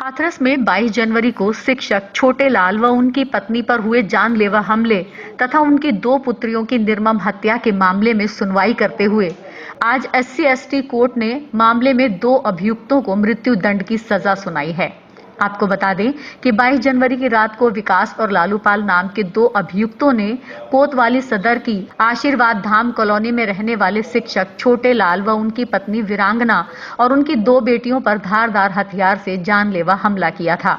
हाथरस में 22 जनवरी को शिक्षक छोटे लाल व उनकी पत्नी पर हुए जानलेवा हमले तथा उनकी 2 पुत्रियों की निर्मम हत्या के मामले में सुनवाई करते हुए आज SC/ST कोर्ट ने मामले में 2 अभियुक्तों को मृत्यु दंड की सजा सुनाई है। आपको बता दें कि 22 जनवरी की रात को विकास और लालूपाल नाम के 2 अभियुक्तों ने कोतवाली सदर की आशीर्वाद धाम कॉलोनी में रहने वाले शिक्षक छोटे लाल व उनकी पत्नी वीरांगना और उनकी 2 बेटियों पर धारदार हथियार से जानलेवा हमला किया था।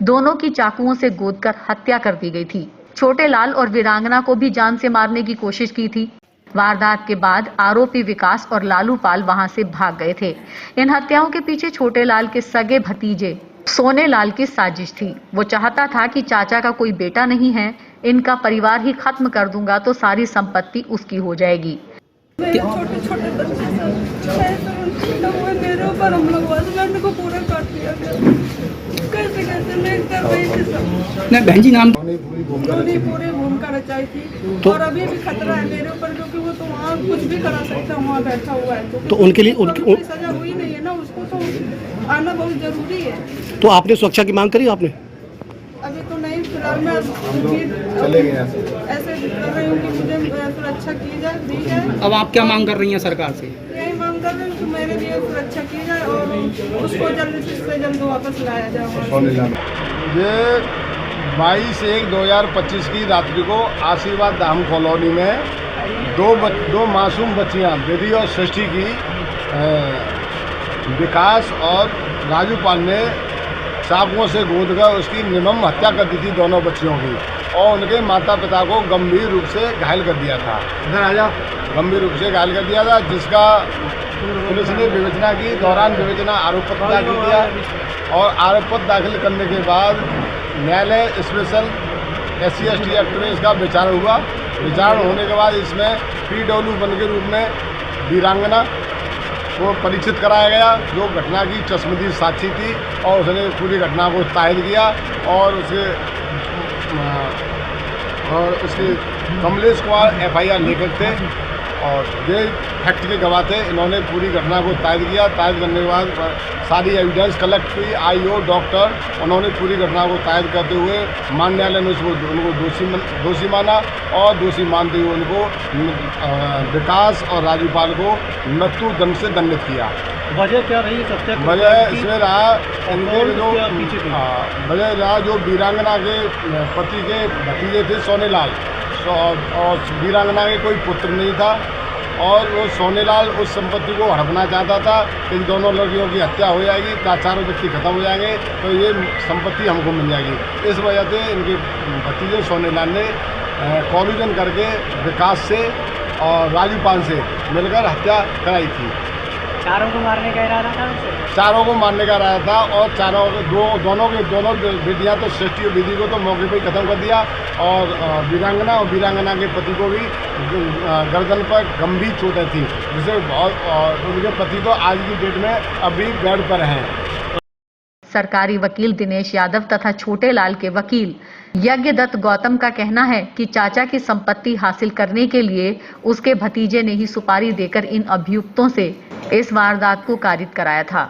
दोनों की चाकुओं से गोदकर हत्या कर दी गई थी। छोटे लाल और वीरांगना को भी जान से मारने की कोशिश की थी। वारदात के बाद आरोपी विकास और लालूपाल वहां से भाग गए थे। इन हत्याओं के पीछे छोटे लाल के सगे भतीजे सोने लाल की साजिश थी। वो चाहता था कि चाचा का कोई बेटा नहीं है, इनका परिवार ही खत्म कर दूंगा तो सारी संपत्ति उसकी हो जाएगी। छोटे छोटे बच्चे मेरे ऊपर हमला हुआ तो मैंने को पूरा काट दिया। कैसे कैसे मैं कर रही थी सब। नहीं बहन जी नाम पूरी भूमिका रचाई थी तो, और अभी भी खतरा है मेरे ऊपर क्योंकि वो तो वहाँ कुछ भी करा सकता है, वहाँ बैठा हुआ है तो उनके लिए उनकी सजा हुई नहीं है ना, उसको तो आना बहुत जरूरी है। तो आपने सुरक्षा की मांग करी आपने? अभी तो नहीं, फिलहाल मैं चले गए ऐसे कर रही हूँ कि मुझे सुरक्षा की जाए, दी जाए। अब आप क्या मांग कर रही हैं सरकार से? यही मांग कर रही हूँ कि मेरे लिए सुरक्षा की जाए और उसको जल्द से जल्द वापस लाया जाए। ये 22/1/2025 की रात्रि को आशीर्वाद धाम कॉलोनी में दो मासूम बच्चियाँ बेदी और सृष्टि की विकास और राजू पाल ने चाकुओं से गोदकर उसकी निर्मम हत्या कर दी थी दोनों बच्चियों की, और उनके माता पिता को गंभीर रूप से घायल कर दिया था। इधर आ जाओ। गंभीर रूप से घायल कर दिया था, जिसका पुलिस ने विवेचना की दौरान आरोप पत्र दाखिल किया और आरोप पत्र दाखिल करने के बाद न्यायालय स्पेशल SC/ST एक्ट में इसका विचार हुआ। विचार होने के बाद इसमें PW1 के रूप में वीरांगना को परीक्षित कराया गया, जो घटना की चश्मदीद साक्षी थी, और उसने पूरी घटना को तायद किया और उसके कमलेश कुमार FIR लेकर थे और ये फैक्ट के गवाह थे। इन्होंने पूरी घटना को तायद किया। तायद करने के बाद सारी एविडेंस कलेक्ट की, IO डॉक्टर, उन्होंने पूरी घटना को तायद करते हुए मान न्यायालय ने उनको दोषी माना और दोषी मानते हुए उनको विकास और राजूपाल को मृत्यु दंड से दंडित किया। वजह क्या रही? वजह इसमें रहा इनके वजह रहा जो वीरांगना के पति के भतीजे थे सोनेलाल, और वीरांगना के कोई पुत्र नहीं था और वो सोनेलाल उस संपत्ति को हड़पना चाहता था कि इन दोनों लड़कियों की हत्या हो जाएगी, चारों व्यक्ति खत्म हो जाएंगे तो ये संपत्ति हमको मिल जाएगी। इस वजह से इनके भतीजे सोनेलाल ने कॉलिजन करके विकास से और राजूपाल से मिलकर हत्या कराई थी। चारों को मारने का इरादा था? चारों को मारने का इरादा था और दोनों बेटियां तो सृष्टि और विधि को तो मौके पर ही खत्म कर दिया और वीरांगना के पति को भी गर्दन पर गंभीर चोटें थी, जिसे बहुत उनके पति तो आज की डेट में अभी बेड पर हैं। सरकारी वकील दिनेश यादव तथा छोटे लाल के वकील यज्ञदत्त गौतम का कहना है कि चाचा की संपत्ति हासिल करने के लिए उसके भतीजे ने ही सुपारी देकर इन अभियुक्तों से इस वारदात को कारित कराया था।